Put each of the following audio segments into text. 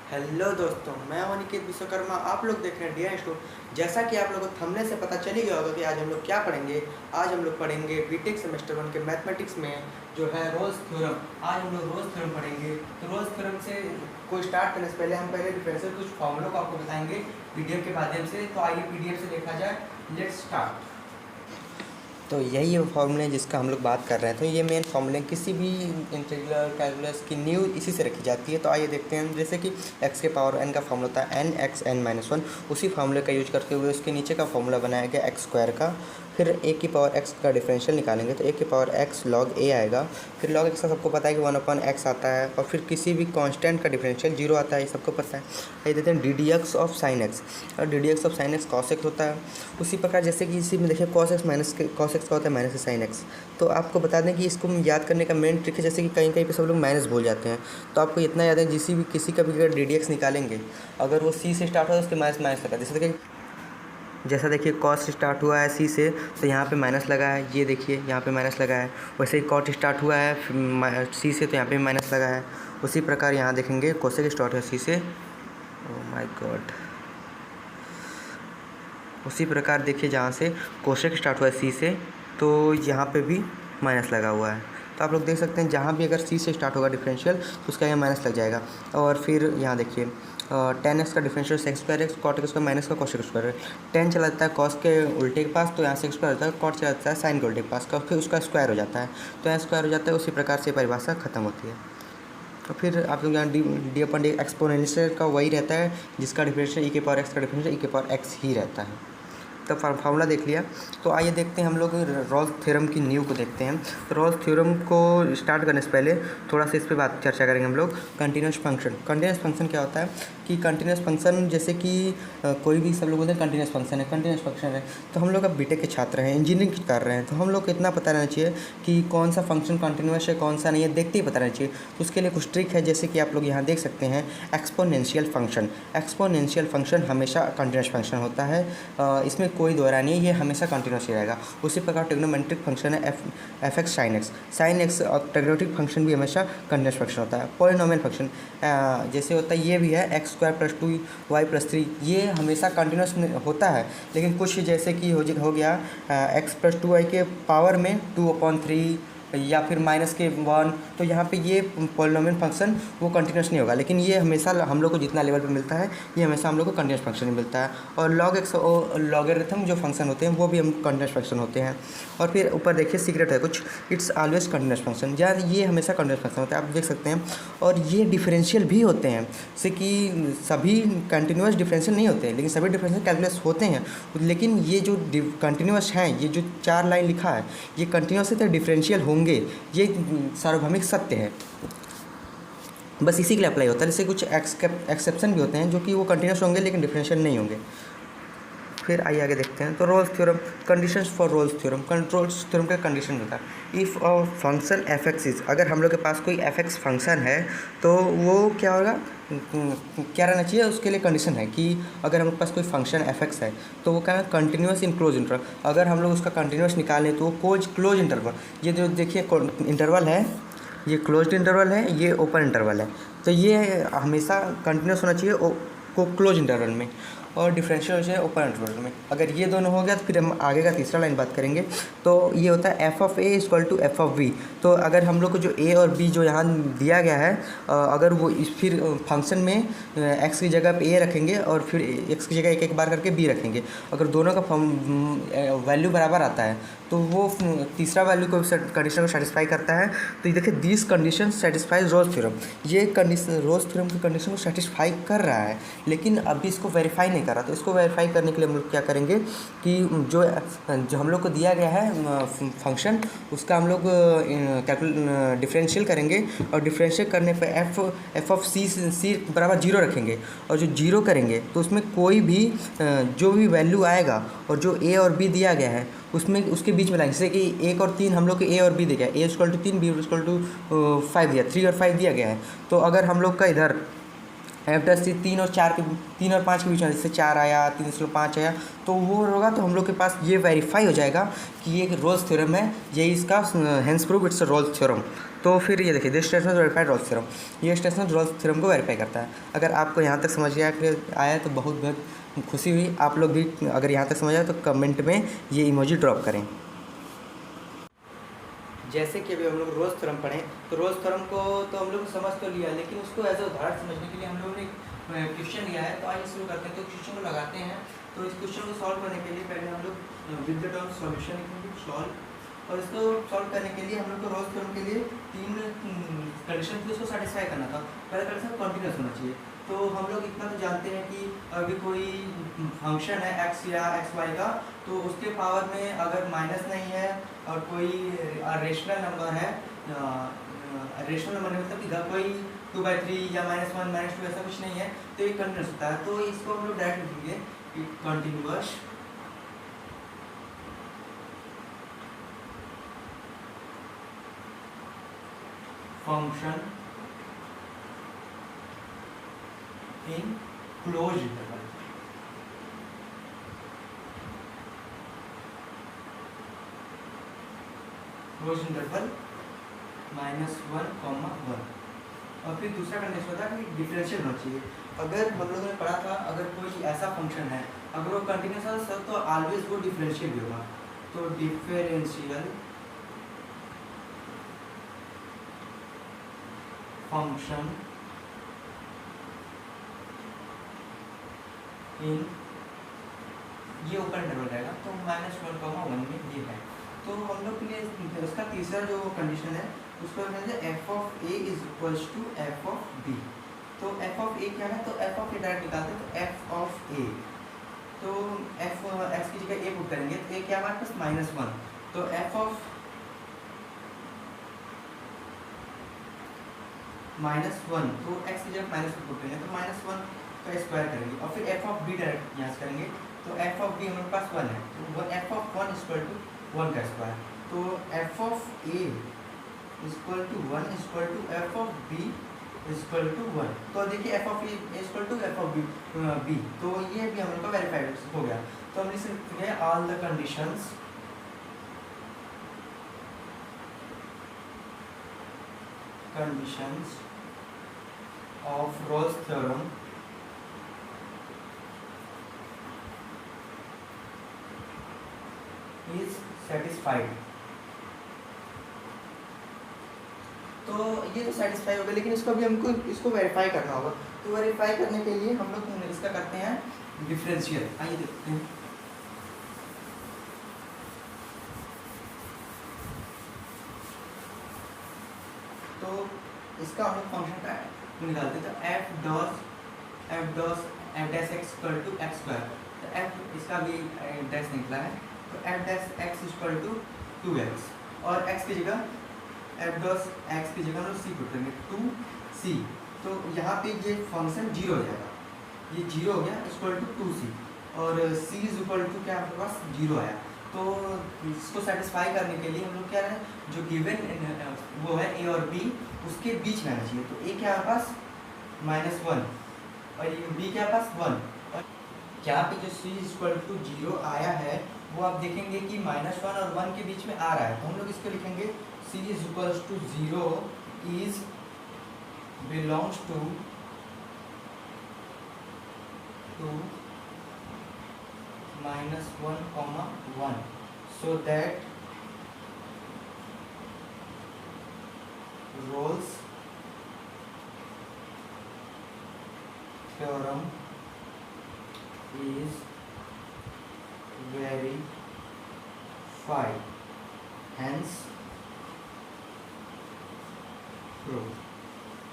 Hello दोस्तों, मैं हूं अनिकेत विश्वकर्मा। आप लोग देख रहे हैं डी स्टोर। जैसा कि आप लोगों को थंबनेल से पता चल ही गया होगा कि आज हम लोग क्या पढ़ेंगे। आज हम लोग पढ़ेंगे बीटेक सेमेस्टर 1 के मैथमेटिक्स में जो है रोल्स थ्योरम। आज हम लोग रोल्स थ्योरम पढ़ेंगे। तो रोल्स थ्योरम से को स्टार्ट करने से पहले हम पहले डिफरेंशियल कुछ फॉर्मूलों को आपको बताएंगे पीडीएफ के माध्यम से। तो आइए पीडीएफ से देखा जाए। Let's start. तो यही वो फॉर्मूले जिसका हम लोग बात कर रहे हैं। तो ये मेन फॉर्मूले किसी भी इंटीग्रल कैलकुलस की न्यू इसी से रखी जाती है। तो आइए देखते हैं। जैसे कि x के पावर n का फॉर्मूला होता है n x n minus one. उसी फॉर्मूले का यूज करते हुए उसके नीचे का फॉर्मूला बनाया गया x स्क्वायर का। फिर a की पावर x का डिफरेंशियल निकालेंगे तो a की पावर x log a आएगा। फिर log x का सबको पता है कि 1/x आता है। और फिर किसी भी कांस्टेंट का डिफरेंशियल 0 आता है, ये सबको पता है। ये देते हैं D D X of sine X. और D D X of sine X cos X होता है। उसी प्रकार जैसे कि इसी में देखिए कॉस एक्स का होता है माइनस साइन एक्स। तो आपको बता दें कि इसको याद करने का मेन ट्रिक है, जैसे कि कहीं कहीं पे सब लोग माइनस भूल जाते हैं। तो आपको इतना याद है, किसी का भी अगर डी डी एक्स निकालेंगे, अगर वो सी से स्टार्ट हो तो उसके माइनस माइनस लगा। जैसा देखिए कॉस स्टार्ट हुआ है सी से, तो यहाँ पे माइनस लगा है। ये देखिए यहाँ पे माइनस लगा है। वैसे ही कॉट स्टार्ट हुआ है सी से, तो यहाँ पे माइनस लगा है। उसी प्रकार यहाँ देखेंगे कोसेक स्टार्ट हुआ सी से। Oh my God. उसी प्रकार देखिए जहाँ से कोसेक स्टार्ट हुआ है सी से, तो यहाँ पे भी माइनस लगा हुआ है। तो आप लोग देख सकते हैं जहाँ भी अगर सी से स्टार्ट होगा डिफरेंशियल तो उसका यहाँ माइनस लग जाएगा। और फिर यहाँ देखिए टेन एक्स का differential sec square X, cot X का माइनस का कॉसेक स्क्वायर। टेन चला जाता है कॉस के उल्टे के पास, तो यहाँ सेक्स स्क्वायर होता है। कॉट चला जाता है साइन के उल्टे के पास, फिर उसका स्क्वायर हो जाता है। तो यहाँ स्क्वायर हो जाता है। उसी प्रकार से परिभाषा खत्म होती है। तो फिर आप लोग यहाँ डी अपन डी एक्सपोनेंशियल का वही रहता है जिसका डिफरेंशियल ई के पावर एक्स का डिफरेंशियल ई के पावर एक्स ही रहता है। तब फार्मूला देख लिया। तो आइए देखते हैं हम लोग रोल्स थ्योरम की न्यू को देखते हैं। तो रोल्स थ्योरम को स्टार्ट करने से पहले थोड़ा सा इस पर बात चर्चा करेंगे हम लोग। Continuous function. कंटिन्यूस फंक्शन क्या होता है कि कंटिन्यूस फंक्शन जैसे कि कोई भी सब लोग बोलते हैं कंटिन्यूस फंक्शन है, कंटिन्यूस फंक्शन है। तो हम लोग अब बीटेक के छात्र हैं, इंजीनियरिंग कर रहे हैं, तो हम लोग को इतना पता रहना चाहिए कि कौन सा फंक्शन कंटिन्यूस है कौन सा नहीं है, देखते ही पता रहना चाहिए। तो उसके लिए कुछ ट्रिक है, जैसे कि आप लोग यहाँ देख सकते हैं एक्सपोनेंशियल फंक्शन। एक्सपोनेंशियल फंक्शन हमेशा कंटिन्यूस फंक्शन होता है, इसमें कोई दोहरा नहीं है, ये हमेशा कंटिन्यूस ही रहेगा। उसी प्रकार ट्रिग्नोमेट्रिक फंक्शन है F x sine x. Sign X और ट्रिग्नोमेट्रिक फंक्शन भी हमेशा कंटिन्यूस फंक्शन होता है। पॉलिनोमियल फंक्शन जैसे होता है, ये भी है एक्स स्क्वायर प्लस 2y+3, ये हमेशा कंटिन्यूस होता है। लेकिन कुछ जैसे कि हो गया एक्स प्लस 2y के पावर में 2/3 या फिर -1, तो यहाँ पे ये पॉलिनोमियल फंक्शन वो कंटिन्यूस नहीं होगा। लेकिन ये हमेशा हम लोग को जितना लेवल पे मिलता है ये हमेशा हम लोग को कंटिन्यूस फंक्शन ही मिलता है। और लॉग एक्स और लॉगरिथम जो फंक्शन होते हैं वो भी हम कंटिन्यूस फंक्शन होते हैं। और फिर ऊपर देखिए सीक्रेट है कुछ, इट्स ऑलवेज कंटिन्यूस फंक्शन, या ये हमेशा कंटिन्यूस फंक्शन होता है, आप देख सकते हैं। और ये डिफरेंशियल भी होते हैं, जैसे कि सभी कंटिन्यूस डिफरेंशियल नहीं होते हैं लेकिन सभी डिफरेंशियल कैलकुलस होते हैं। लेकिन ये जो कंटिन्यूस हैं, ये जो 4 लाइन लिखा है, ये कंटिन्यूस है तो डिफरेंशियल होंगे, ये सार्वभौमिक सत्य है, बस इसी के लिए अप्लाई होता है। जैसे कुछ एक्सेप्शन भी होते हैं जो कि वो कंटिन्यूस होंगे लेकिन डिफरेंशियल नहीं होंगे। फिर आइए आगे देखते हैं। तो Rolle's theorem, conditions for Rolle's theorem. Rolle's theorem का कंडीशन होता है if a function F x is, अगर हम लोग के पास कोई एफ एक्स फंक्शन है तो वो क्या होगा, क्या रहना चाहिए, उसके लिए कंडीशन है कि अगर हमारे पास कोई फंक्शन एफ एक्स है तो वो क्या है, कंटिन्यूस इन क्लोज इंटरवल। अगर हम लोग उसका कंटिन्यूस निकालें तो वो क्लोज इंटरवल, ये जो देखिए इंटरवल है, ये क्लोज्ड इंटरवल है, ये ओपन इंटरवल है। तो ये हमेशा कंटिन्यूस होना चाहिए को क्लोज इंटरवल में, और डिफरेंशियल हो जाए ओपन इंटरवल में। अगर ये दोनों हो गया तो फिर हम आगे का तीसरा लाइन बात करेंगे। तो ये होता है F of A equal to F of B. तो अगर हम लोग को जो ए और बी जो यहाँ दिया गया है, अगर वो फिर फंक्शन में एक्स की जगह पे ए रखेंगे और फिर एक्स की जगह एक एक बार करके बी रखेंगे, अगर दोनों का वैल्यू बराबर आता है तो वो तीसरा वैल्यू को कंडीशन को सेटिस्फाई करता है। तो ये देखिए this condition satisfies Rolle's theorem, ये कंडीशन रोल्स थ्योरम की कंडीशन को सेटिस्फाई कर रहा है, लेकिन अभी इसको वेरीफाई नहीं कर रहा। तो इसको वेरीफाई करने के लिए हम लोग क्या करेंगे कि जो हम लोग को दिया गया है फंक्शन, उसका हम लोग डिफरेंशियल करेंगे, और डिफरेंशियल करने पर एफ ऑफ सी बराबर 0 रखेंगे। और जो 0 करेंगे तो उसमें कोई भी जो भी वैल्यू आएगा और जो ए और बी दिया गया है उसमें उसके बीच में लाएंगे। जैसे कि 1 और 3 हम लोग को ए और बी दिया गया है, ए = 3 बी = 5 दिया, 3 और 5 दिया गया है। तो अगर हम लोग का इधर एफ से 3 और 5 के बीच में, जैसे 4 आया, 3/5 आया, तो वो होगा तो हम लोग के पास ये वेरीफाई हो जाएगा कि ये एक रोल्स थ्योरम है, यही इसका hence prove it's Rolle's theorem. तो फिर ये देखिए this statement verified Rolle's theorem, ये स्टेटमेंट रोल्स थ्योरम को वेरीफाई करता है। अगर आपको यहाँ तक समझ आया तो बहुत बहुत खुशी हुई। आप लोग भी अगर यहाँ तक समझ आए तो कमेंट में ये इमोजी ड्रॉप करें। जैसे कि अभी हम लोग रोल्स थ्योरम पढ़ें, तो रोल्स थ्योरम को तो हम लोग समझ तो लिया, लेकिन उसको एज ए उदाहरण समझने के लिए हम लोगों ने क्वेश्चन लिया है। तो आइए शुरू करते हैं। तो क्वेश्चन को लगाते हैं। तो इस क्वेश्चन को सॉल्व करने के लिए पहले हम लोग विद द टर्म सॉल्यूशन लिखेंगे, सॉल्व। और इसको सॉल्व करने के लिए हम लोग को रोल्स थ्योरम के लिए 3 कंडीशन थी, उसको सेटिस्फाई करना था। पहला कंडीशन कॉन्टिन्यूस होना चाहिए। तो हम लोग इतना तो जानते हैं कि अभी कोई फंक्शन है x या एक्स वाई का, तो उसके पावर में अगर माइनस नहीं है और कोई रेशनल नंबर है, रेशनल नंबर मतलब कि कोई 2/3 या -1 -2 ऐसा कुछ नहीं है, तो ये कंटिन्यूस होता है। तो इसको हम लोग डायरेक्ट लिखेंगे कि continuous function in close interval. Close interval -1, 1। और फिर दूसरा कंडीशन होता है कि डिफरेंशियल होना चाहिए। अगर हम लोगों ने पढ़ा था, अगर कोई ऐसा फंक्शन है, अगर वो कंटिन्यूस है सर, तो ऑलवेज वो डिफरेंशियल भी होगा। तो डिफरेंशियल फंक्शन इन, ये ओपन इंटरवल रहेगा, तो -1, 1 में ये है। तो हम लोग के लिए उसका तीसरा जो कंडीशन है उसको कहते हैं F of A is equals to F of B. तो एफ ऑफ ए क्या है, तो एफ ऑफ ए डायरेक्ट निकालते हैं। तो एफ ऑफ ए, तो एफ एक्स की जगह ए पुट करेंगे, तो ए क्या हमारे पास -1। तो एफ ऑफ -1, तो एक्स की जगह -1 पुट करेंगे, तो -1 का स्क्वायर करेंगे। और फिर एफ ऑफ बी डायरेक्ट यहाँ से करेंगे, तो एफ ऑफ बी हमारे पास 1 है, तो एफ ऑफ 1 इक्वल टू 1 का स्क्वायर। तो F of A equal to 1 equal to F of B equal to 1। तो देखिए F of A equal to F of B, तो ये भी हम लोग का वेरीफाइड हो गया। तो हमने लिख सकते हैं all the conditions of Rolle's theorem is satisfied. तो ये तो सेटिस्फाई हो गया, लेकिन इसको भी हमको इसको वेरीफाई करना होगा। तो वेरीफाई करने के लिए हम लोग इसका करते हैं डिफरेंशियल। आइए देखते हैं। तो इसका हम लोग फंक्शन का निकालते हैं। तो F dash X equal to X square, तो एफ इसका भी डैश निकला है, तो F dash X equal to 2x, और एक्स की जगह एफ डॉस एक्स की जगह हम लोग सी पुट करेंगे, 2c। तो यहाँ पे ये फंक्शन 0 हो जाएगा, ये 0 हो गया इक्वल टू 2c, और c इज इक्वल टू क्या आपके पास 0 आया। तो इसको सेटिस्फाई करने के लिए हम लोग क्या है, जो गिवन वो है a और b, उसके बीच में आना चाहिए। तो a क्या हमारे पास -1 और ये b क्या पास 1, और यहाँ पे जो c इक्वल टू 0 आया है वो आप देखेंगे कि -1 और 1 के बीच में आ रहा है। तो हम लोग इसको लिखेंगे c is equals to 0 is belongs to -1, 1, so that Rolle's theorem is verified, hence proof.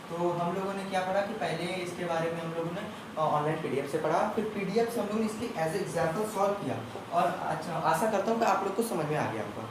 तो हम लोगों ने क्या पढ़ा कि पहले इसके बारे में हम लोगों ने ऑनलाइन पीडीएफ से पढ़ा, फिर पीडीएफ से हम लोगों ने इसकी एज ए एग्जाम्पल सॉल्व किया, और अच्छा आशा करता हूँ कि आप लोग को समझ में आ गया होगा।